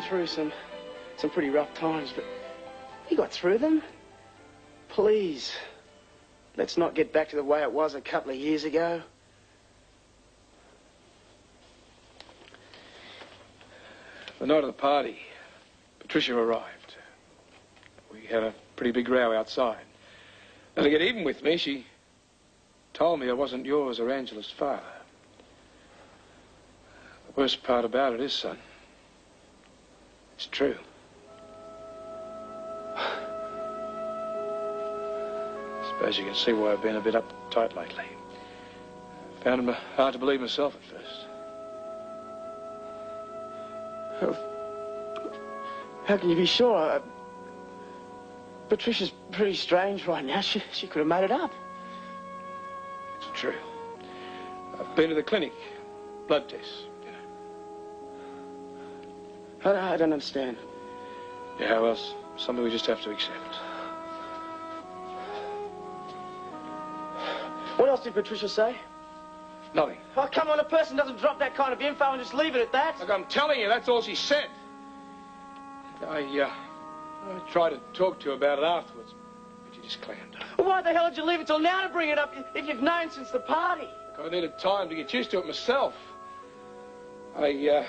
through some pretty rough times, but you got through them. Please, let's not get back to the way it was a couple of years ago. The night of the party, Patricia arrived. We had a pretty big row outside. And to get even with me, she told me I wasn't yours or Angela's father. The worst part about it is, son, it's true. I suppose you can see why I've been a bit uptight lately. Found it hard to believe myself at first. How can you be sure? Patricia's pretty strange right now. She could have made it up. It's true. I've been to the clinic. Blood tests, you know. I don't understand. Yeah, well, something we just have to accept. What else did Patricia say? Nothing. Oh, come on, a person doesn't drop that kind of info and just leave it at that. Look, I'm telling you, that's all she said. I tried to talk to her about it afterwards, but she just clammed up. Well, why the hell did you leave it till now to bring it up if you've known since the party? Look, I needed time to get used to it myself. I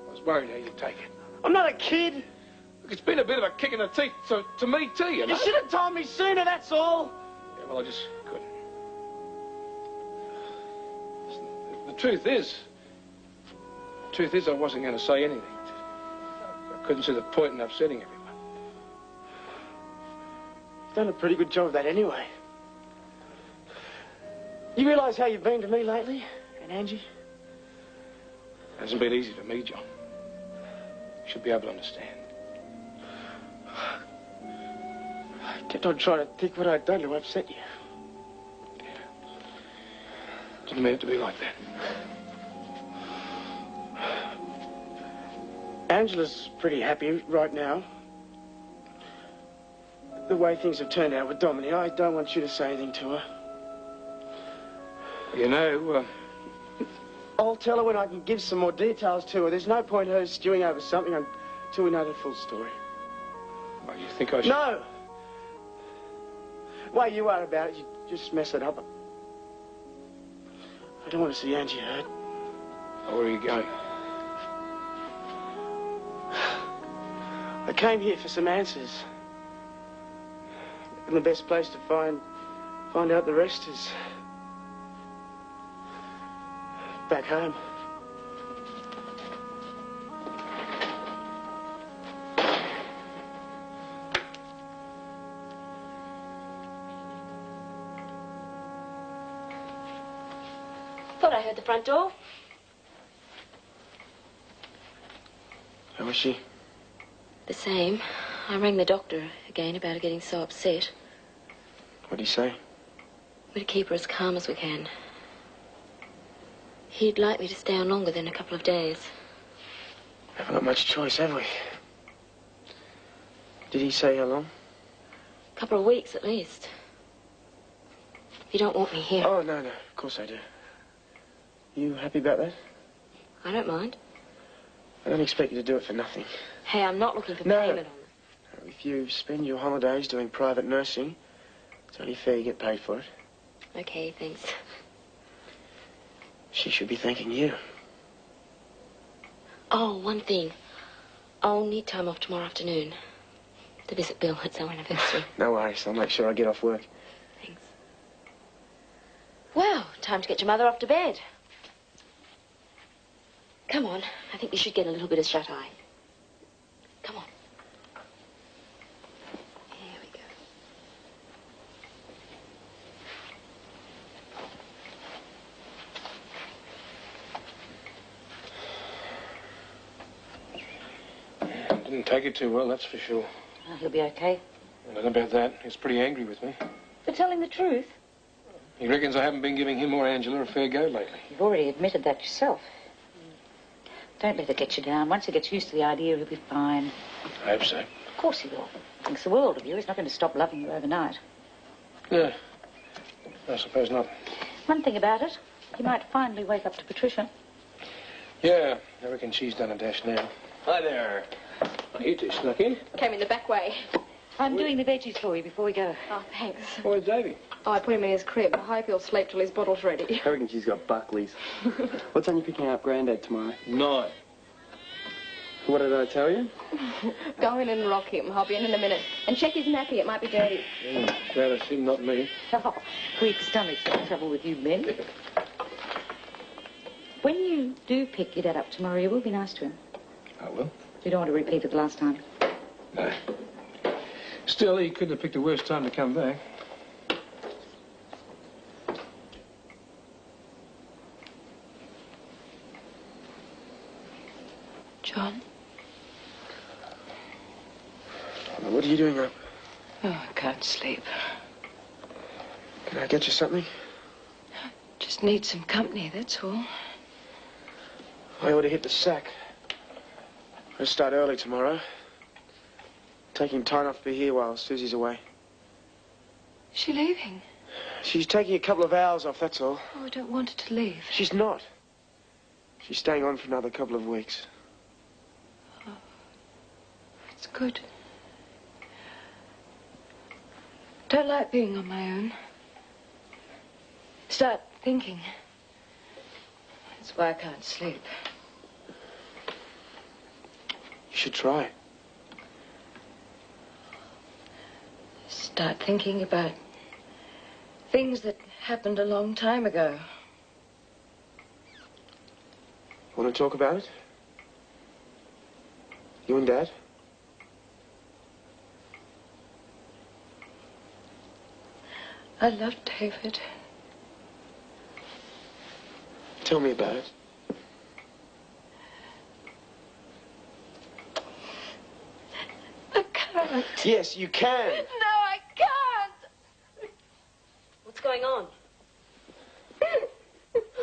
was worried how you'd take it. I'm not a kid. Look, it's been a bit of a kick in the teeth to me too, you know. You should have told me sooner, that's all. Yeah, well, I just couldn't. The truth is I wasn't going to say anything. I couldn't see the point in upsetting everyone. You've done a pretty good job of that anyway. You realise how you've been to me lately, and Angie? It hasn't been easy for me, John. You should be able to understand. I kept on trying to think what I'd done to upset you. Yeah. Didn't mean it to be like that. Angela's pretty happy right now. The way things have turned out with Dominic, I don't want you to say anything to her. You know, I'll tell her when I can give some more details to her. There's no point her stewing over something until we know the full story. Well, you think I should... No! The way you are about it, you just mess it up. I don't want to see Angie hurt. Oh, where are you going? I came here for some answers. And the best place to find out the rest is back home. Thought I heard the front door. How was she? The same. I rang the doctor again about her getting so upset. What did he say? We're to keep her as calm as we can. He'd like me to stay on longer than a couple of days. Haven't got much choice, have we? Did he say how long? A couple of weeks at least. If you don't want me here. Oh, no, of course I do. You happy about that? I don't mind. I don't expect you to do it for nothing. Hey, I'm not looking for payment on it. If you spend your holidays doing private nursing, it's only fair you get paid for it. Okay, thanks. She should be thanking you. Oh, one thing. I'll need time off tomorrow afternoon to visit Bill. It's our anniversary. No worries. I'll make sure I get off work. Thanks. Well, time to get your mother off to bed. Come on. I think you should get a little bit of shut-eye. Come on. Here we go. Didn't take it too well, that's for sure. Oh, he'll be okay. I don't know about that. He's pretty angry with me. For telling the truth? He reckons I haven't been giving him or Angela a fair go lately. You've already admitted that yourself. Don't let it get you down. Once he gets used to the idea, he'll be fine. I hope so. Of course he will. Thinks the world of you. He's not going to stop loving you overnight. No, I suppose not. One thing about it, he might finally wake up to Patricia. Yeah, I reckon she's done a dash now. Hi there. Oh, you two snuck in. Came in the back way. I'm doing the veggies for you before we go. Oh, thanks. Where's Davy? Oh, I put him in his crib. I hope he'll sleep till his bottle's ready. I reckon she's got Buckley's. What time are you picking up Grandad tomorrow? 9. What did I tell you? Go in and rock him. I'll be in a minute. And check his nappy. It might be dirty. Glad it's him, not me. Oh, weak stomach's the trouble with you men. When you do pick your dad up tomorrow, you will be nice to him. I will. You don't want to repeat it the last time. No. Still, he couldn't have picked a worse time to come back. John? What are you doing up? Oh, I can't sleep. Can I get you something? Just need some company, that's all. I ought to hit the sack. I'll start early tomorrow. Taking time off to be here while Susie's away. Is she leaving? She's taking a couple of hours off, that's all. Oh, I don't want her to leave. She's not. She's staying on for another couple of weeks. Oh, it's good. Don't like being on my own. Start thinking. That's why I can't sleep. You should try. Start thinking about things that happened a long time ago. Want to talk about it? You and Dad? I love David. Tell me about it. I can't. Yes, you can. No, I can't. What's going on?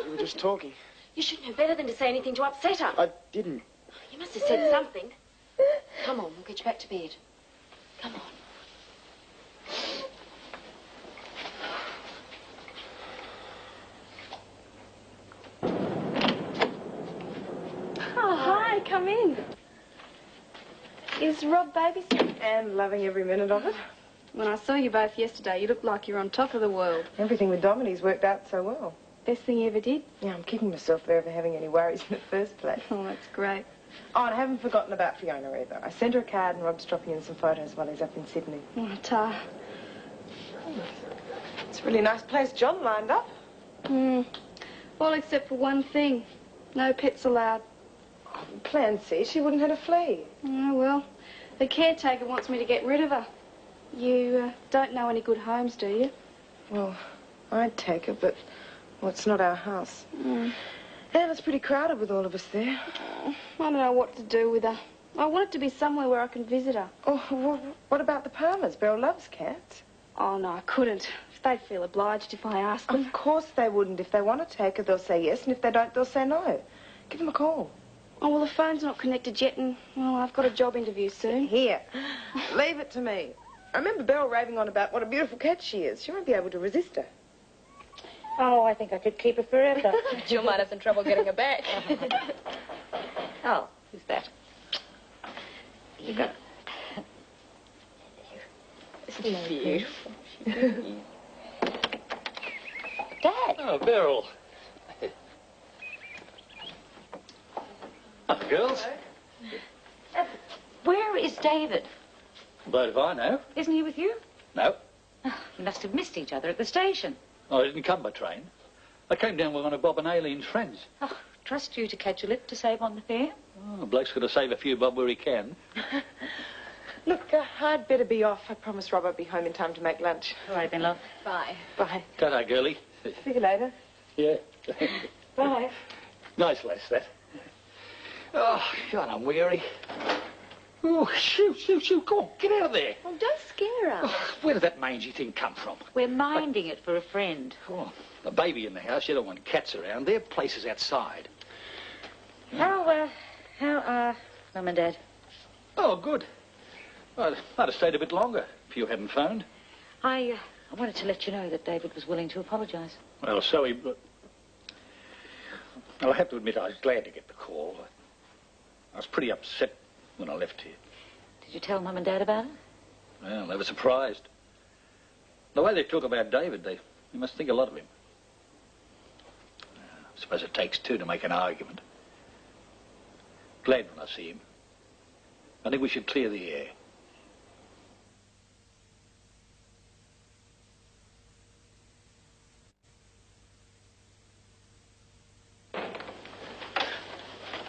We were just talking. You should know better than to say anything to upset her. I didn't. You must have said something. Come on, we'll get you back to bed. Come on. Oh, hi, come in. Is Rob babysitting? And loving every minute of it. When I saw you both yesterday, you looked like you were on top of the world. Everything with Domini's worked out so well. Best thing you ever did? Yeah, I'm kicking myself for ever having any worries in the first place. Oh, that's great. Oh, and I haven't forgotten about Fiona either. I sent her a card and Rob's dropping in some photos while he's up in Sydney. Oh, Ta. It's a really nice place John lined up. All except for one thing. No pets allowed. Plan C, she wouldn't hurt a flea. Oh, well, the caretaker wants me to get rid of her. You don't know any good homes, do you? Well, I'd take her, but, well, it's not our house. Mm. And it's pretty crowded with all of us there. Oh, I don't know what to do with her. I want it to be somewhere where I can visit her. Oh, what about the Palmers? Beryl loves cats. Oh, no, I couldn't. They'd feel obliged if I asked them. Of course they wouldn't. If they want to take her, they'll say yes, and if they don't, they'll say no. Give them a call. Oh, well, the phone's not connected yet, and, well, I've got a job interview soon. Here, leave it to me. I remember Beryl raving on about what a beautiful cat she is. She won't be able to resist her. Oh, I think I could keep her forever. You might have some trouble getting her back. Oh, who's that? You got... Isn't beautiful? Dad! Oh, Beryl. Hi, girls. Where is David? But if I know. Isn't he with you? No. Oh, you must have missed each other at the station. I didn't come by train. I came down with one of Bob and Aileen's friends. Oh, trust you to catch a lift to save on the fare. Oh, bloke's got to save a few bob where he can. Look, I'd better be off. I promised Rob I'd be home in time to make lunch. All right, then, love. Bye. Bye. Ta-ta, girlie. See you later. Yeah. Bye. Nice lass, that. Oh, God, I'm weary. Oh, shoot. Go on, get out of there. Oh, don't scare her. Oh, where did that mangy thing come from? We're minding it for a friend. Oh, a baby in the house. You don't want cats around. Their place is outside. How are Mum and Dad? Oh, good. I'd have stayed a bit longer if you hadn't phoned. I wanted to let you know that David was willing to apologise. Well, so he... Well, I have to admit I was glad to get the call. was pretty upset when I left here. Did you tell Mum and Dad about it? Well, they were surprised. The way they talk about David, they must think a lot of him. I suppose it takes two to make an argument. Glad when I see him. I think we should clear the air.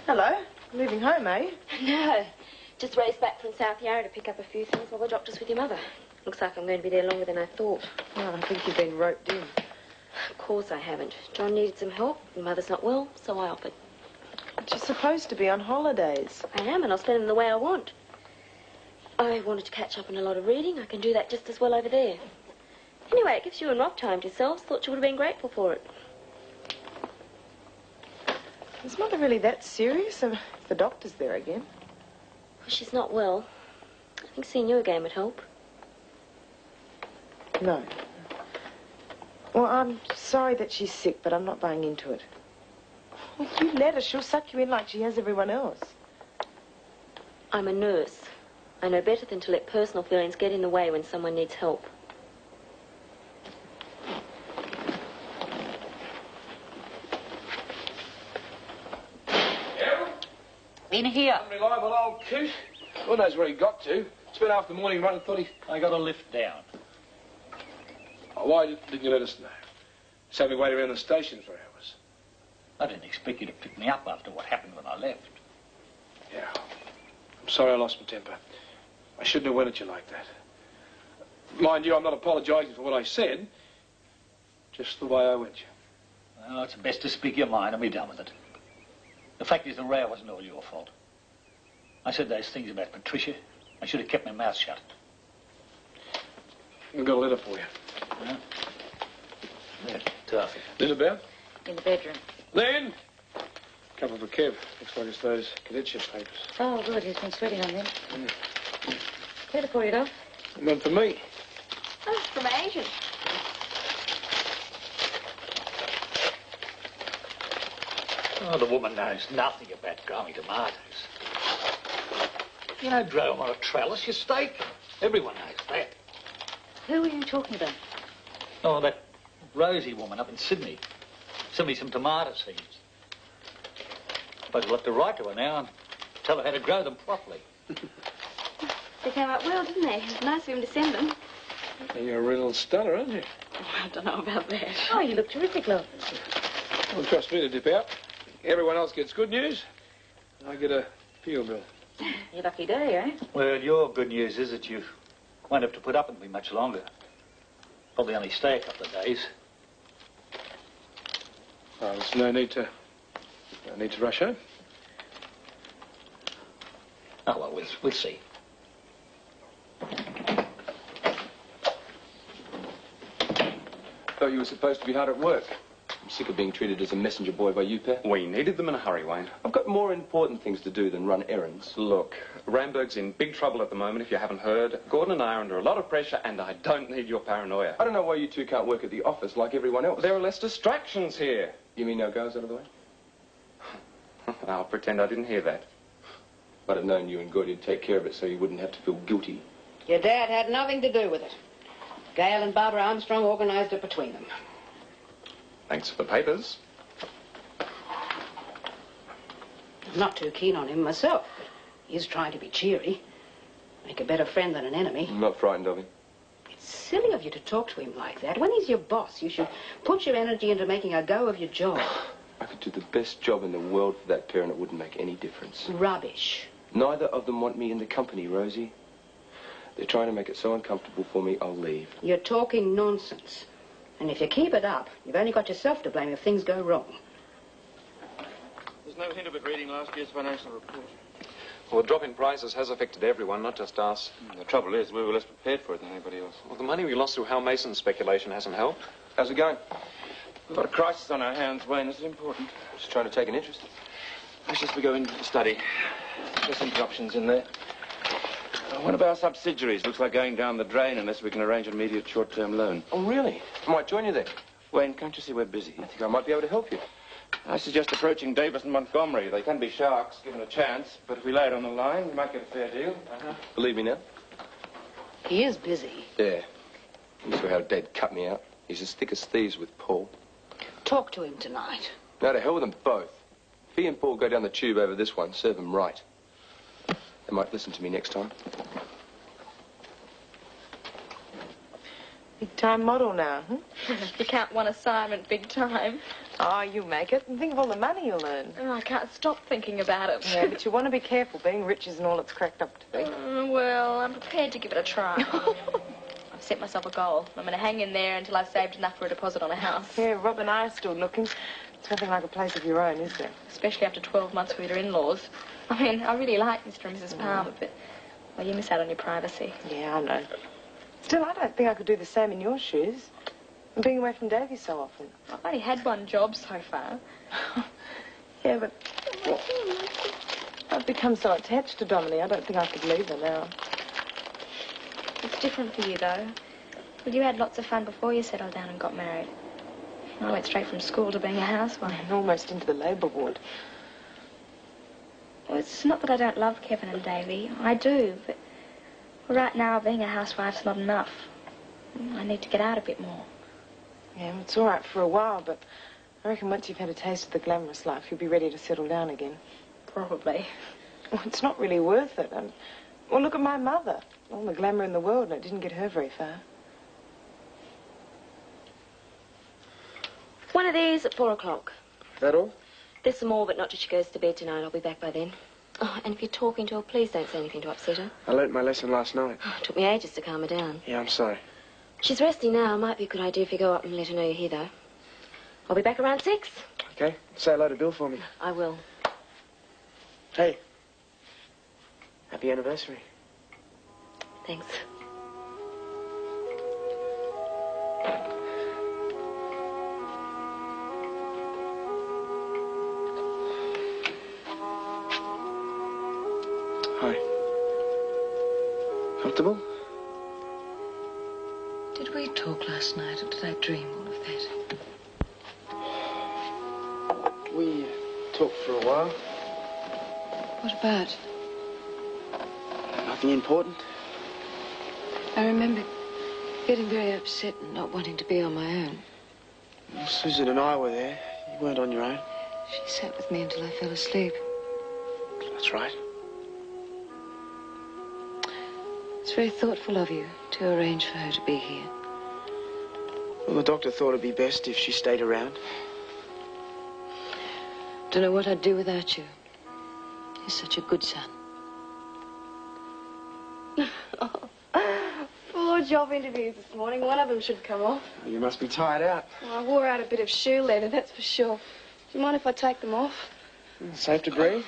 Hello. Moving home, eh? No. Just raced back from South Yarra to pick up a few things while the doctor's with your mother. Looks like I'm going to be there longer than I thought. Well, I think you've been roped in. Of course I haven't. John needed some help, and Mother's not well, so I offered. But you're supposed to be on holidays. I am, and I'll spend them the way I want. I wanted to catch up on a lot of reading. I can do that just as well over there. Anyway, it gives you and Rob time to yourselves. Thought you would have been grateful for it. Is Mother really that serious? If the doctor's there again. Well, she's not well. I think seeing you again would help. No. Well, I'm sorry that she's sick, but I'm not buying into it. Well, if you let her, she'll suck you in like she has everyone else. I'm a nurse. I know better than to let personal feelings get in the way when someone needs help. In here. Unreliable old coot. God knows where he got to. Spent half the morning running, thought he... I got a lift down. Oh, why didn't you let us know? Just had me wait around the station for hours. I didn't expect you to pick me up after what happened when I left. Yeah. I'm sorry I lost my temper. I shouldn't have went at you like that. Mind you, I'm not apologising for what I said. Just the way I went you. Well, it's best to speak your mind and be done with it. The fact is, the row wasn't all your fault. I said those things about Patricia. I should have kept my mouth shut. I've got a letter for you. Yeah? Yeah, tough. Lynn about? In the bedroom. Lynn! Couple for Kev. Looks like it's those cadetship papers. Oh, good. He's been sweating on them. Better pour it off. And one for me. Oh, from Asian. Oh, the woman knows nothing about growing tomatoes. You don't grow them on a trellis, you stake them. Everyone knows that. Who are you talking about? Oh, that Rosie woman up in Sydney. Sent me some tomato seeds. Suppose I'll have to write to her now and tell her how to grow them properly. They came out well, didn't they? It was nice of him to send them. You're a real stunner, aren't you? Oh, I don't know about that. Oh, you look terrific, love. Well, trust me to dip out. Everyone else gets good news. I get a fuel bill. Your lucky day, eh? Well, your good news is that you won't have to put up with me much longer. Probably only stay a couple of days. Oh, there's no need to rush home. Oh, well, we'll see. Thought you were supposed to be hard at work. I'm sick of being treated as a messenger boy by you, Per. We needed them in a hurry, Wayne. I've got more important things to do than run errands. Look, Ramberg's in big trouble at the moment, if you haven't heard. Gordon and I are under a lot of pressure, and I don't need your paranoia. I don't know why you two can't work at the office like everyone else. There are less distractions here. You mean no girls out of the way? I'll pretend I didn't hear that. I'd have known you and Gordy'd take care of it so you wouldn't have to feel guilty. Your dad had nothing to do with it. Gail and Barbara Armstrong organized it between them. Thanks for the papers. I'm not too keen on him myself, but he's trying to be cheery. Make a better friend than an enemy. I'm not frightened of him. It's silly of you to talk to him like that. When he's your boss, you should put your energy into making a go of your job. I could do the best job in the world for that pair and it wouldn't make any difference. Rubbish. Neither of them want me in the company, Rosie. They're trying to make it so uncomfortable for me, I'll leave. You're talking nonsense. And if you keep it up, you've only got yourself to blame if things go wrong. There's no hint of it reading last year's financial report. Well, the drop in prices has affected everyone, not just us. The trouble is, we were less prepared for it than anybody else. Well, the money we lost through Hal Mason's speculation hasn't helped. How's it going? We've got a crisis on our hands, Wayne. Is it important? Just trying to take an interest. Let's just go into the study. There's some options in there. One of our subsidiaries looks like going down the drain unless we can arrange an immediate short-term loan. Oh, really? I might join you there. Wayne, can't you see we're busy? I think I might be able to help you. I suggest approaching Davis and Montgomery. They can be sharks, given a chance, but if we lay it on the line, we might get a fair deal. Believe me now? He is busy. Yeah. You saw how Dad cut me out. He's as thick as thieves with Paul. Talk to him tonight. No, to hell with them both. If he and Paul go down the tube over this one, serve them right. They might listen to me next time. Big-time model now, You can't one assignment big time. Oh, you make it. And think of all the money you'll earn. Oh, I can't stop thinking about it. Yeah, but you want to be careful. Being rich isn't all it's cracked up to be. Well, I'm prepared to give it a try. I've set myself a goal. I'm going to hang in there until I've saved enough for a deposit on a house. Yeah, Rob and I are still looking. It's nothing like a place of your own, is there? Especially after 12 months with your in-laws. I mean, I really like Mr. and Mrs. Palmer, but, well, you miss out on your privacy. Yeah, I know. Still, I don't think I could do the same in your shoes. I'm being away from Davy so often. I've only had one job so far. Yeah, but well, I've become so attached to Dominique, I don't think I could leave her now. It's different for you, though. Well, you had lots of fun before you settled down and got married. I went straight from school to being a housewife. And almost into the labour ward. Well, it's not that I don't love Kevin and Davy. I do, but right now being a housewife's not enough. I need to get out a bit more. Yeah, well, it's all right for a while, but I reckon once you've had a taste of the glamorous life, you'll be ready to settle down again. Probably. Well, it's not really worth it. Well, look at my mother. All the glamour in the world, and it didn't get her very far. One of these at 4 o'clock. That all? There's some more, but not till she goes to bed tonight. I'll be back by then. Oh, and if you're talking to her, please don't say anything to upset her. I learnt my lesson last night. Oh, it took me ages to calm her down. Yeah, I'm sorry. She's resting now. Might be a good idea if you go up and let her know you're here, though. I'll be back around 6. Okay. Say hello to Bill for me. I will. Hey. Happy anniversary. Thanks. Hi. Comfortable? Did we talk last night, or did I dream all of that? We talked for a while. What about? Nothing important. I remember getting very upset and not wanting to be on my own. Well, Susan and I were there. You weren't on your own. She sat with me until I fell asleep. That's right. It's very thoughtful of you to arrange for her to be here. Well, the doctor thought it'd be best if she stayed around. Don't know what I'd do without you. You're such a good son. 4 job interviews this morning. One of them should come off. You must be tired out. Well, I wore out a bit of shoe leather, that's for sure. Do you mind if I take them off? Safe to breathe?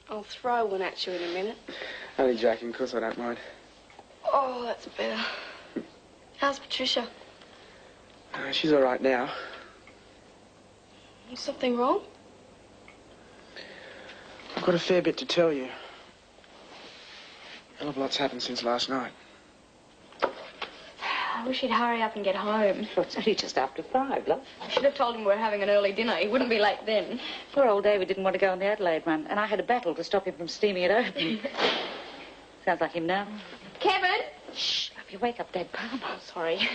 I'll throw one at you in a minute. Only joking, of course I don't mind. Oh, that's better. How's Patricia? She's all right now. Is something wrong? I've got a fair bit to tell you. A hell of a lot's happened since last night. I wish he'd hurry up and get home. Well, it's only just after 5, love. I should have told him we're having an early dinner. He wouldn't be late then. Poor old David didn't want to go on the Adelaide run, and I had a battle to stop him from steaming it open. Sounds like him now. Kevin! Shh, love, you wake up Dad Palmer. Oh, sorry.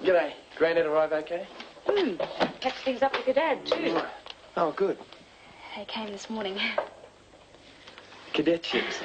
G'day. Granddad arrive okay? Catch things up with your dad, too. Oh, good. They came this morning. Cadetships.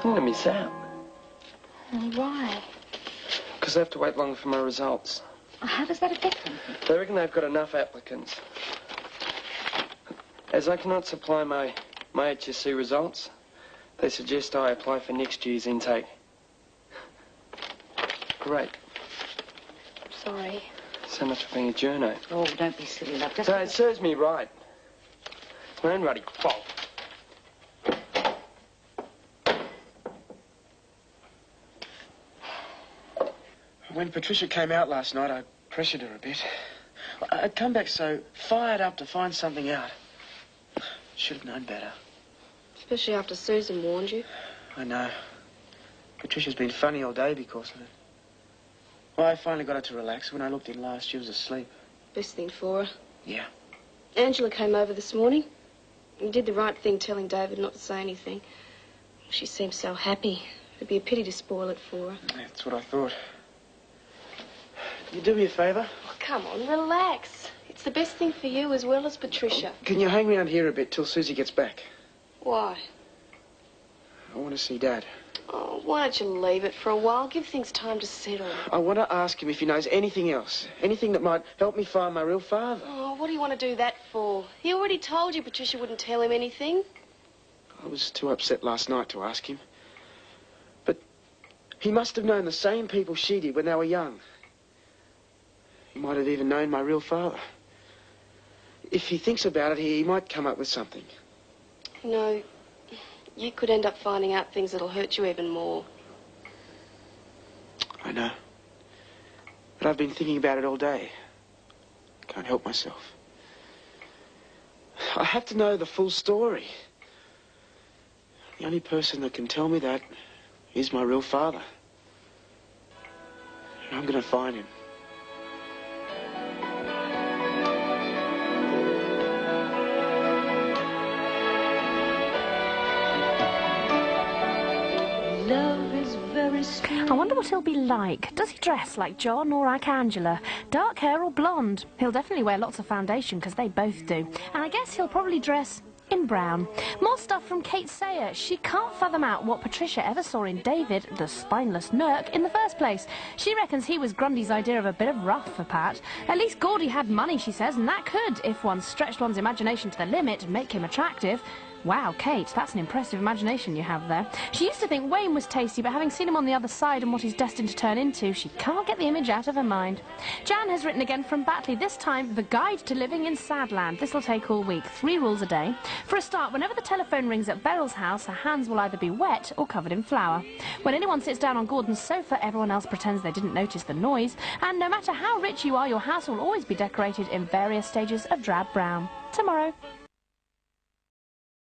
Let me out. Why? Because they have to wait longer for my results. How does that affect them? They reckon they've got enough applicants. As I cannot supply my my HSC results. They suggest I apply for next year's intake. Great. Sorry. So much for being a journo. Oh, don't be silly, love. Just... So it serves me right. It's my own ruddy fault. When Patricia came out last night, I pressured her a bit. I'd come back so fired up to find something out. Should have known better. Especially after Susan warned you. I know. Patricia's been funny all day because of it. Well, I finally got her to relax. When I looked in last, she was asleep. Best thing for her. Yeah. Angela came over this morning. You did the right thing telling David not to say anything. She seems so happy. It'd be a pity to spoil it for her. That's what I thought. You do me a favour? Oh, come on, relax. It's the best thing for you as well as Patricia. Can you hang around here a bit till Susie gets back? Why? I want to see Dad. Oh, why don't you leave it for a while? Give things time to settle. I want to ask him if he knows anything else. Anything that might help me find my real father. Oh, what do you want to do that for? He already told you Patricia wouldn't tell him anything. I was too upset last night to ask him. But he must have known the same people she did when they were young. He might have even known my real father. If he thinks about it, he might come up with something. You know, you could end up finding out things that'll hurt you even more. I know. But I've been thinking about it all day. Can't help myself. I have to know the full story. The only person that can tell me that is my real father. And I'm going to find him. I wonder what he'll be like. Does he dress like John or like Angela? Dark hair or blonde? He'll definitely wear lots of foundation because they both do. And I guess he'll probably dress in brown. More stuff from Kate Sayer. She can't fathom out what Patricia ever saw in David, the spineless Nurk, in the first place. She reckons he was Grundy's idea of a bit of rough for Pat. At least Gordy had money, she says, and that could, if one stretched one's imagination to the limit, make him attractive. Wow, Kate, that's an impressive imagination you have there. She used to think Wayne was tasty, but having seen him on the other side and what he's destined to turn into, she can't get the image out of her mind. Jan has written again from Batley, this time The Guide to Living in Sadland. This'll take all week. 3 rules a day. For a start, whenever the telephone rings at Beryl's house, her hands will either be wet or covered in flour. When anyone sits down on Gordon's sofa, everyone else pretends they didn't notice the noise. And no matter how rich you are, your house will always be decorated in various stages of drab brown. Tomorrow.